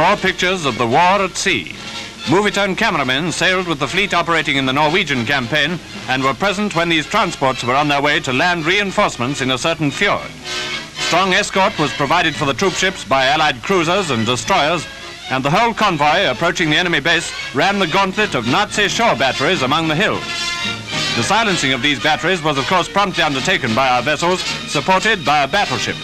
raw pictures of the war at sea. Movietone cameramen sailed with the fleet operating in the Norwegian campaign and were present when these transports were on their way to land reinforcements in a certain fjord. Strong escort was provided for the troopships by Allied cruisers and destroyers, and the whole convoy approaching the enemy base ran the gauntlet of Nazi shore batteries among the hills. The silencing of these batteries was of course promptly undertaken by our vessels, supported by a battleship.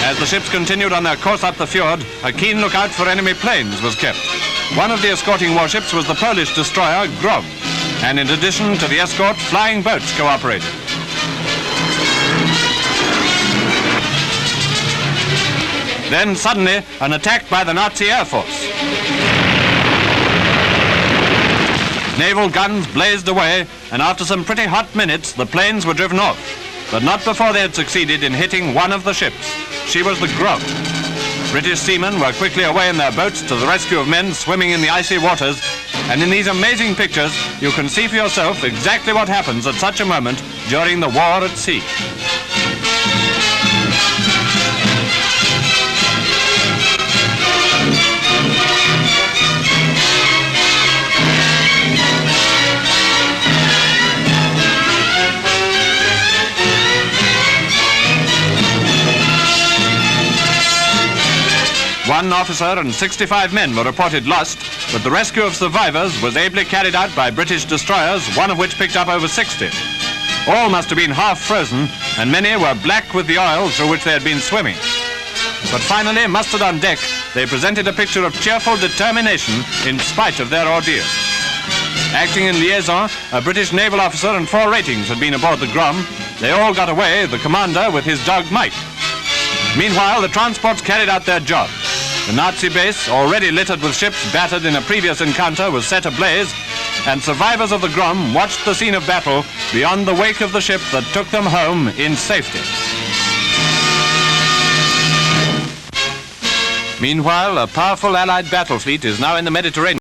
As the ships continued on their course up the fjord, a keen lookout for enemy planes was kept. One of the escorting warships was the Polish destroyer Grom, and in addition to the escort, flying boats cooperated. Then suddenly, an attack by the Nazi Airforce. Naval guns blazed away, and after some pretty hot minutes, the planes were driven off, but not before they had succeeded in hitting one of the ships. She was the Grom. British seamen were quickly away in their boats to the rescue of men swimming in the icy waters, and in these amazing pictures you can see for yourself exactly what happens at such a moment during the war at sea. One officer and 65 men were reported lost, but the rescue of survivors was ably carried out by British destroyers, one of which picked up over 60. All must have been half frozen, and many were black with the oil through which they had been swimming. But finally, mustered on deck, they presented a picture of cheerful determination in spite of their ordeal. Acting in liaison, a British naval officer and 4 ratings had been aboard the Grom. They all got away, the commander with his dog Mike. Meanwhile, the transports carried out their job. The Nazi base, already littered with ships battered in a previous encounter, was set ablaze, and survivors of the Grom watched the scene of battle beyond the wake of the ship that took them home in safety. Meanwhile, a powerful Allied battle fleet is now in the Mediterranean.